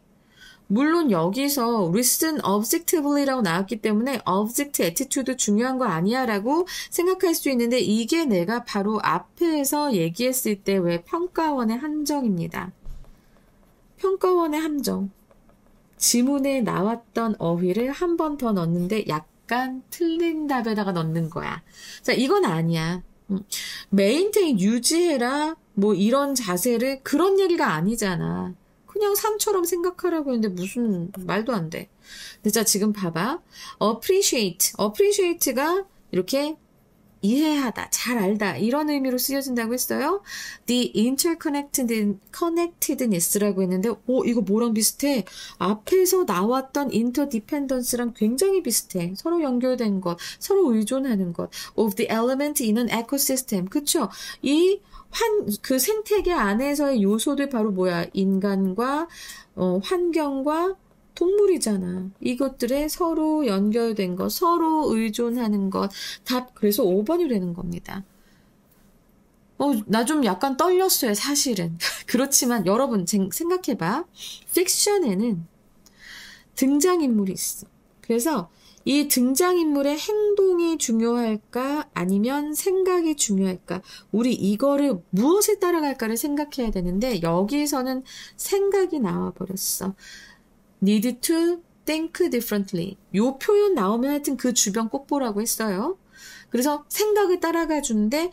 물론 여기서 listen objectively라고 나왔기 때문에 object attitude 중요한 거 아니야 라고 생각할 수 있는데 이게 내가 바로 앞에서 얘기했을 때 왜 평가원의 함정입니다. 평가원의 함정. 지문에 나왔던 어휘를 한 번 더 넣는데 약간 틀린 답에다가 넣는 거야. 자, 이건 아니야. maintain 유지해라 이런 자세를 그런 얘기가 아니잖아. 그냥 산처럼 생각하라고 했는데 무슨 말도 안 돼. 근데 자, 지금 봐봐. appreciate가 이렇게 이해하다, 잘 알다 이런 의미로 쓰여진다고 했어요. The interconnectedness라고 했는데 이거 뭐랑 비슷해? 앞에서 나왔던 interdependence랑 굉장히 비슷해. 서로 연결된 것, 서로 의존하는 것. of the element in an ecosystem. 그쵸? 그 생태계 안에서의 요소들 바로 뭐야? 인간과 환경과 동물이잖아. 이것들에 서로 연결된 것, 서로 의존하는 것, 그래서 5번이 되는 겁니다. 나 좀 약간 떨렸어요, 사실은. 그렇지만 여러분 생각해봐. 픽션에는 등장인물이 있어. 그래서 이 등장인물의 행동이 중요할까? 아니면 생각이 중요할까? 우리 이거를 무엇에 따라갈까를 생각해야 되는데 여기서는 생각이 나와버렸어. need to think differently. 요 표현 나오면 하여튼 그 주변 꼭 보라고 했어요. 그래서 생각을 따라가 주는데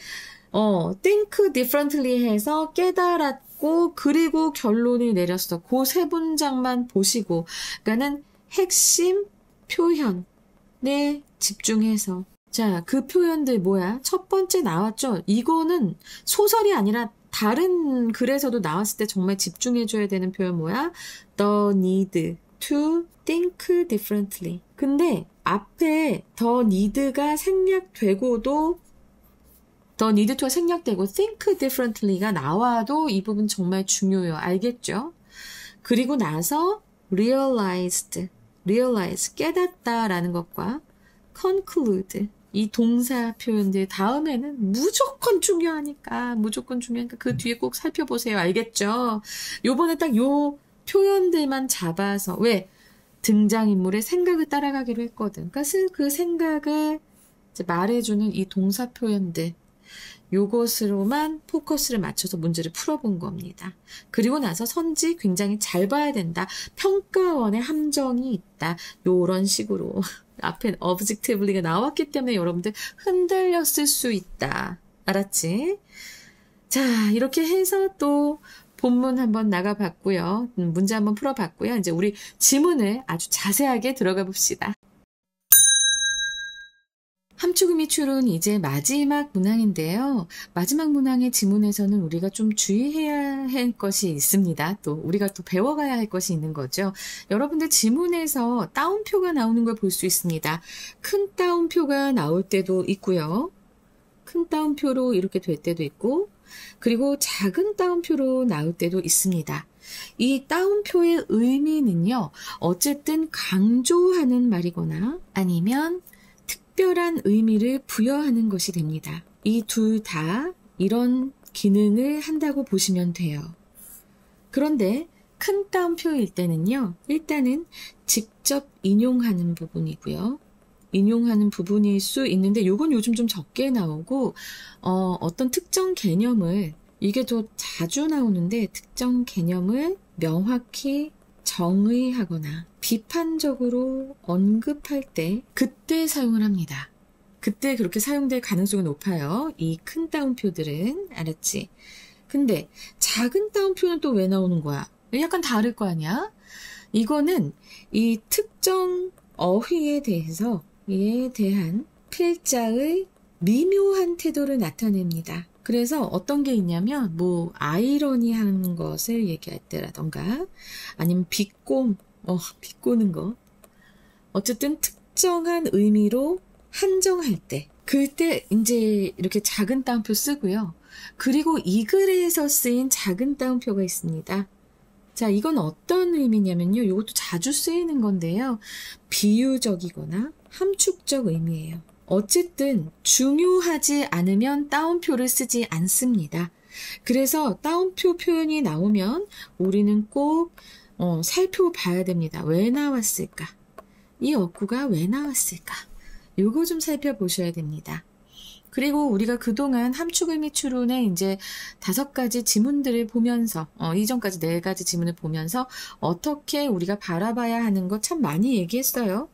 think differently 해서 깨달았고 그리고 결론을 내렸어. 그 세 문장만 보시고 그러니까는 핵심 표현에 집중해서 자, 그 표현들 뭐야? 첫 번째 나왔죠? 이거는 소설이 아니라 다른 글에서도 나왔을 때 정말 집중해줘야 되는 표현 뭐야? The need to think differently. 근데 앞에 the need가 생략되고도 the need to가 생략되고 think differently가 나와도 이 부분 정말 중요해요. 알겠죠? 그리고 나서 realize 깨닫다라는 것과 conclude 이 동사 표현들 다음에는 무조건 중요하니까 그 뒤에 꼭 살펴보세요. 알겠죠? 요번에 딱 요 표현들만 잡아서 왜? 등장인물의 생각을 따라가기로 했거든. 그러니까 그 생각을 이제 말해주는 이 동사 표현들 요것으로만 포커스를 맞춰서 문제를 풀어본 겁니다. 그리고 나서 선지 굉장히 잘 봐야 된다. 평가원의 함정이 있다. 요런 식으로 앞에 objectively가 나왔기 때문에 여러분들 흔들렸을 수 있다. 알았지? 자, 이렇게 해서 또 본문 한번 나가봤고요. 문제 한번 풀어봤고요. 이제 우리 지문을 아주 자세하게 들어가 봅시다. 함축음이 추론 이제 마지막 문항인데요. 마지막 문항의 지문에서는 우리가 좀 주의해야 할 것이 있습니다. 또 우리가 또 배워가야 할 것이 있는 거죠. 여러분들 지문에서 따옴표가 나오는 걸 볼 수 있습니다. 큰 따옴표가 나올 때도 있고요. 큰 따옴표로 이렇게 될 때도 있고 그리고 작은 따옴표로 나올 때도 있습니다. 이 따옴표의 의미는요. 어쨌든 강조하는 말이거나 아니면 특별한 의미를 부여하는 것이 됩니다. 이 둘 다 이런 기능을 한다고 보시면 돼요. 그런데 큰 따옴표일 때는요. 일단은 직접 인용하는 부분이고요. 인용하는 부분일 수 있는데 요건 요즘 좀 적게 나오고 어떤 특정 개념을 이게 더 자주 나오는데 특정 개념을 명확히 정의하거나 비판적으로 언급할 때 그때 사용을 합니다. 그때 그렇게 사용될 가능성이 높아요. 이 큰 따옴표들은. 알았지? 근데 작은 따옴표는 또 왜 나오는 거야? 약간 다를 거 아니야? 이거는 이 특정 어휘에 대한 필자의 미묘한 태도를 나타냅니다. 그래서 어떤 게 있냐면 뭐 아이러니한 것을 얘기할 때라던가 아니면 비꼬는 거 어쨌든 특정한 의미로 한정할 때 그때 이제 이렇게 작은 따옴표 쓰고요. 그리고 이 글에서 쓰인 작은 따옴표가 있습니다. 자, 이건 어떤 의미냐면요. 이것도 자주 쓰이는 건데요. 비유적이거나 함축적 의미예요. 어쨌든 중요하지 않으면 따옴표를 쓰지 않습니다. 그래서 따옴표 표현이 나오면 우리는 꼭 살펴봐야 됩니다. 왜 나왔을까? 이 어구가 왜 나왔을까? 요거 좀 살펴보셔야 됩니다. 그리고 우리가 그동안 함축의미 추론의 이제 5가지 지문들을 보면서 이전까지 4가지 지문을 보면서 어떻게 우리가 바라봐야 하는 거 참 많이 얘기했어요.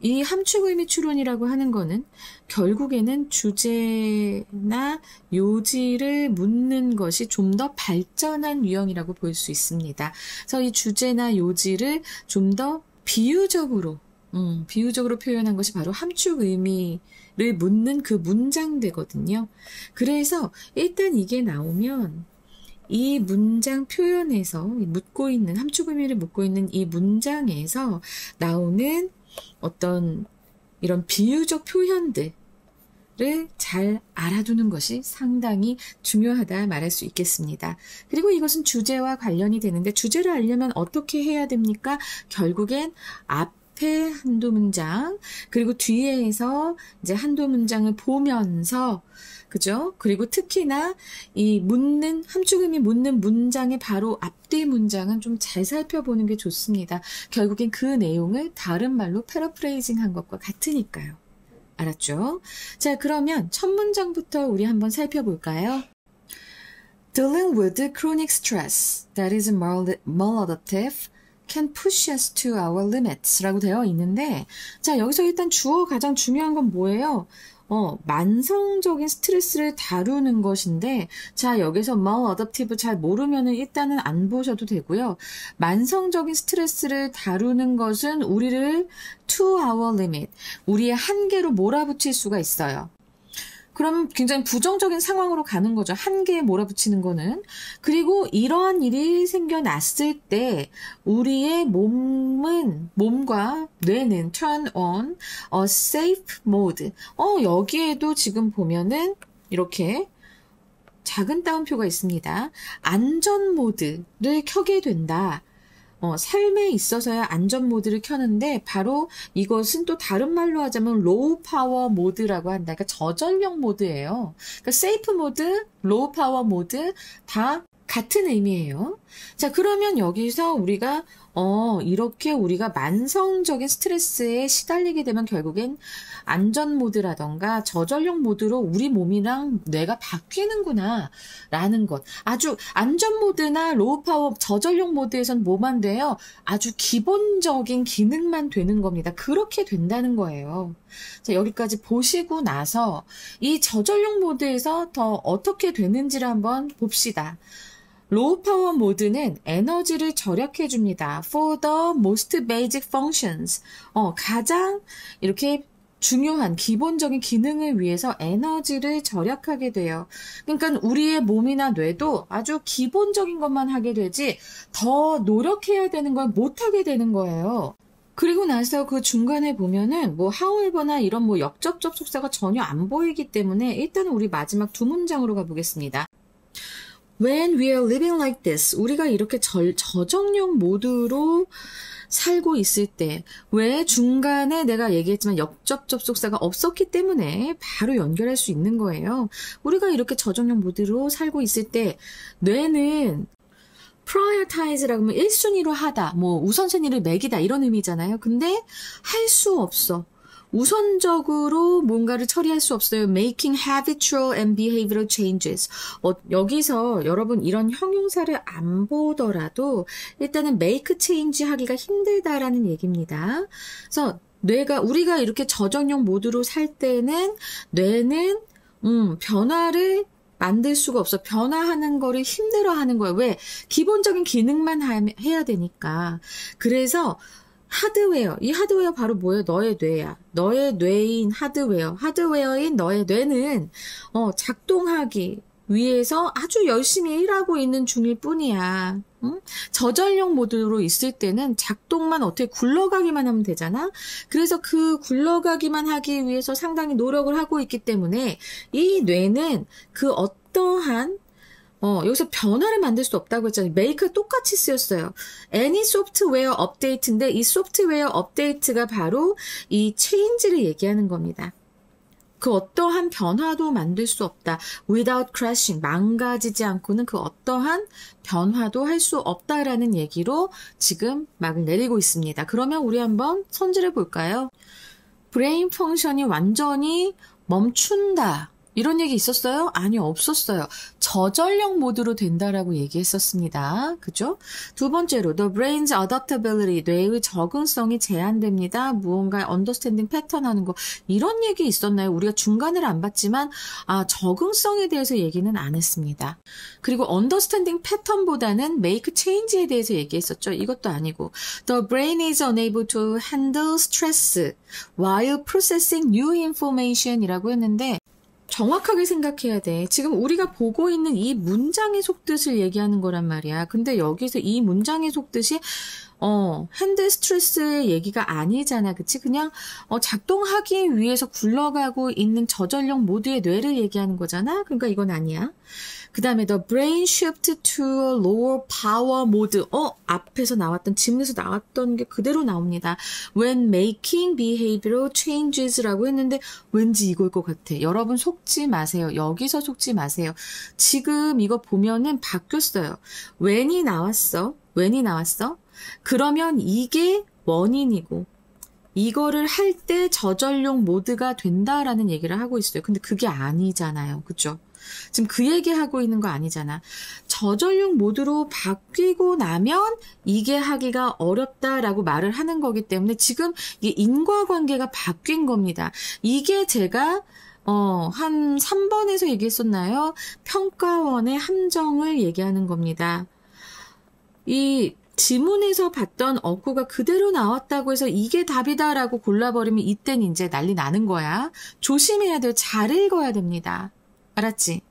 이 함축의미 추론이라고 하는 거는 결국에는 주제나 요지를 묻는 것이 좀 더 발전한 유형이라고 볼 수 있습니다. 그래서 이 주제나 요지를 좀 더 비유적으로 표현한 것이 바로 함축의미를 묻는 그 문장되거든요. 그래서 일단 이게 나오면 이 문장 표현에서 함축의미를 묻고 있는 이 문장에서 나오는 어떤 이런 비유적 표현들을 잘 알아두는 것이 상당히 중요하다 말할 수 있겠습니다. 그리고 이것은 주제와 관련이 되는데 주제를 알려면 어떻게 해야 됩니까? 결국엔 앞에 앞에 한두 문장, 그리고 뒤에서 이제 한두 문장을 보면서, 그죠? 그리고 특히나 이 함축음이 묻는 문장의 바로 앞뒤 문장은 좀 잘 살펴보는 게 좋습니다. 결국엔 그 내용을 다른 말로 패러프레이징 한 것과 같으니까요. 알았죠? 자, 그러면 첫 문장부터 우리 한번 살펴볼까요? Dealing with chronic stress that is maladaptive can push us to our limits 라고 되어 있는데, 자, 여기서 일단 주어 가장 중요한 건 뭐예요? 만성적인 스트레스를 다루는 것인데, 자, 여기서 maladaptive 잘 모르면은 일단은 안 보셔도 되고요. 만성적인 스트레스를 다루는 것은 우리를 to our limit, 우리의 한계로 몰아붙일 수가 있어요. 그럼 굉장히 부정적인 상황으로 가는 거죠. 한계에 몰아붙이는 거는. 그리고 이러한 일이 생겨났을 때 우리의 몸과 뇌는 turn on a safe mode. 여기에도 지금 보면은 이렇게 작은 따옴표가 있습니다. 안전 모드를 켜게 된다. 삶에 있어서야 안전 모드를 켜는데 바로 이것은 또 다른 말로 하자면 로우 파워 모드라고 한다. 그러니까 저전력 모드예요. 그러니까 세이프 모드, 로우 파워 모드 다 같은 의미예요. 자, 그러면 여기서 우리가 이렇게 우리가 만성적인 스트레스에 시달리게 되면 결국엔 안전 모드라던가 저전력 모드로 우리 몸이랑 뇌가 바뀌는구나 라는 것. 아주 안전 모드나 로우 파워 저전력 모드에선 뭐만 돼요? 아주 기본적인 기능만 되는 겁니다. 그렇게 된다는 거예요. 자, 여기까지 보시고 나서 이 저전력 모드에서 더 어떻게 되는지를 한번 봅시다. 로우 파워 모드는 에너지를 절약해 줍니다. For the most basic functions. 가장 이렇게 중요한 기본적인 기능을 위해서 에너지를 절약하게 돼요. 그러니까 우리의 몸이나 뇌도 아주 기본적인 것만 하게 되지 더 노력해야 되는 걸 못하게 되는 거예요. 그리고 나서 그 중간에 보면은 however나 이런 역접적 속사가 전혀 안 보이기 때문에 일단은 우리 마지막 두 문장으로 가보겠습니다. When we are living like this, 우리가 이렇게 저정력 모드로 살고 있을 때, 왜 중간에 내가 얘기했지만 역접접 속사가 없었기 때문에 바로 연결할 수 있는 거예요. 우리가 이렇게 저정력 모드로 살고 있을 때, 뇌는 prioritize라고 하면 1순위로 하다, 우선순위를 매기다 이런 의미잖아요. 근데 할 수 없어. 우선적으로 뭔가를 처리할 수 없어요. Making habitual and behavioral changes. 여기서 여러분 이런 형용사를 안 보더라도 일단은 make change 하기가 힘들다라는 얘기입니다. 그래서 우리가 이렇게 저전력 모드로 살 때는 뇌는 변화를 만들 수가 없어. 변화하는 거를 힘들어하는 거예요. 왜? 기본적인 기능만 해야 되니까. 그래서 하드웨어, 이 하드웨어 바로 뭐예요? 너의 뇌야. 너의 뇌인 하드웨어, 하드웨어인 너의 뇌는 작동하기 위해서 아주 열심히 일하고 있는 중일 뿐이야. 응? 저전력 모드로 있을 때는 작동만 어떻게 굴러가기만 하면 되잖아. 그래서 그 굴러가기만 하기 위해서 상당히 노력을 하고 있기 때문에 이 뇌는 그 어떠한 여기서 변화를 만들 수 없다고 했잖아요. make가 똑같이 쓰였어요. any software update인데 이 software update가 바로 이 change를 얘기하는 겁니다. 그 어떠한 변화도 만들 수 없다. without crashing, 망가지지 않고는 그 어떠한 변화도 할 수 없다라는 얘기로 지금 막을 내리고 있습니다. 그러면 우리 한번 선지를 볼까요? 브레인 펑션이 완전히 멈춘다. 이런 얘기 있었어요? 아니요, 없었어요. 저전력 모드로 된다라고 얘기했었습니다. 그죠? 두 번째로, the brain's adaptability, 뇌의 적응성이 제한됩니다. 무언가 understanding 패턴 하는 거. 이런 얘기 있었나요? 우리가 중간을 안 봤지만, 적응성에 대해서 얘기는 안 했습니다. 그리고 understanding 패턴보다는 make change에 대해서 얘기했었죠. 이것도 아니고, the brain is unable to handle stress while processing new information 이라고 했는데, 정확하게 생각해야 돼. 지금 우리가 보고 있는 이 문장의 속뜻을 얘기하는 거란 말이야. 근데 여기서 이 문장의 속뜻이 핸들 스트레스의 얘기가 아니잖아. 그치? 그냥 작동하기 위해서 굴러가고 있는 저전력 모드의 뇌를 얘기하는 거잖아. 그러니까 이건 아니야. 그 다음에 the brain shift to a lower power mode. 앞에서 나왔던, 지문에서 나왔던 게 그대로 나옵니다. when making behavioral changes라고 했는데 왠지 이걸 것 같아. 여러분 속지 마세요. 여기서 속지 마세요. 지금 이거 보면은 바뀌었어요. when이 나왔어. 그러면 이게 원인이고 이거를 할 때 저전용 모드가 된다라는 얘기를 하고 있어요. 근데 그게 아니잖아요. 그죠? 지금 그 얘기하고 있는 거 아니잖아. 저전용 모드로 바뀌고 나면 이게 하기가 어렵다라고 말을 하는 거기 때문에 지금 이게 인과관계가 바뀐 겁니다. 이게 제가 한 3번에서 얘기했었나요? 평가원의 함정을 얘기하는 겁니다. 이 지문에서 봤던 어구가 그대로 나왔다고 해서 이게 답이다라고 골라버리면 이땐 이제 난리 나는 거야. 조심해야 돼요. 잘 읽어야 됩니다. 알았지?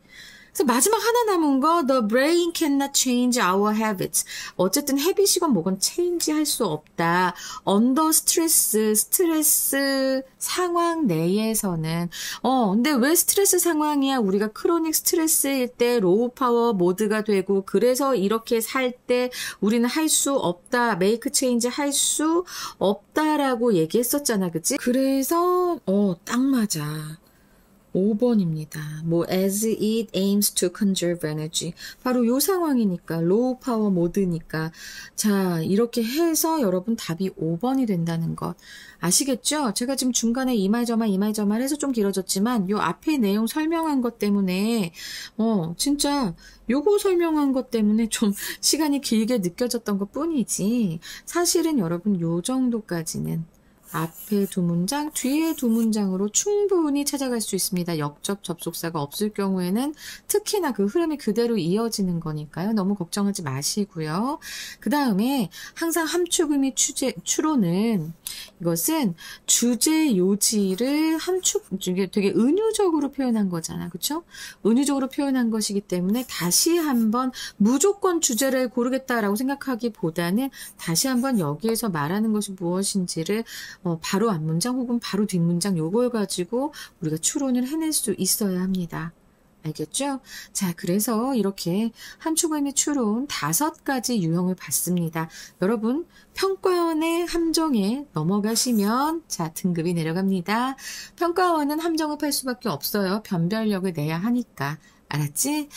그래서 마지막 하나 남은 거 The brain cannot change our habits. 어쨌든 habit이건 뭐건 change 할 수 없다. Under stress, 스트레스 상황 내에서는 근데 왜 스트레스 상황이야? 우리가 크로닉 스트레스일 때 로우 파워 모드가 되고 그래서 이렇게 살 때 우리는 할 수 없다. 메이크 체인지 할 수 없다라고 얘기했었잖아. 그치? 그래서 딱 맞아. 5번입니다. as it aims to conserve energy. 바로 요 상황이니까, 로우 파워 모드니까. 자, 이렇게 해서 여러분 답이 5번이 된다는 것. 아시겠죠? 제가 지금 중간에 이 말 저 말 해서 좀 길어졌지만, 요 앞에 내용 설명한 것 때문에, 진짜, 요거 설명한 것 때문에 좀 시간이 길게 느껴졌던 것 뿐이지, 사실은 여러분 요 정도까지는 앞에 두 문장, 뒤에 두 문장으로 충분히 찾아갈 수 있습니다. 역접 접속사가 없을 경우에는 특히나 그 흐름이 그대로 이어지는 거니까요. 너무 걱정하지 마시고요. 그 다음에 항상 함축 의미 추론은 이것은 주제 요지를 이게 되게 은유적으로 표현한 거잖아. 그렇죠? 은유적으로 표현한 것이기 때문에 다시 한번 무조건 주제를 고르겠다라고 생각하기보다는 다시 한번 여기에서 말하는 것이 무엇인지를 바로 앞문장 혹은 바로 뒷문장 요걸 가지고 우리가 추론을 해낼 수 있어야 합니다. 알겠죠? 자, 그래서 이렇게 함축 의미 추론 5가지 유형을 봤습니다. 여러분, 평가원의 함정에 넘어가시면 자, 등급이 내려갑니다. 평가원은 함정을 팔 수밖에 없어요. 변별력을 내야 하니까. 알았지?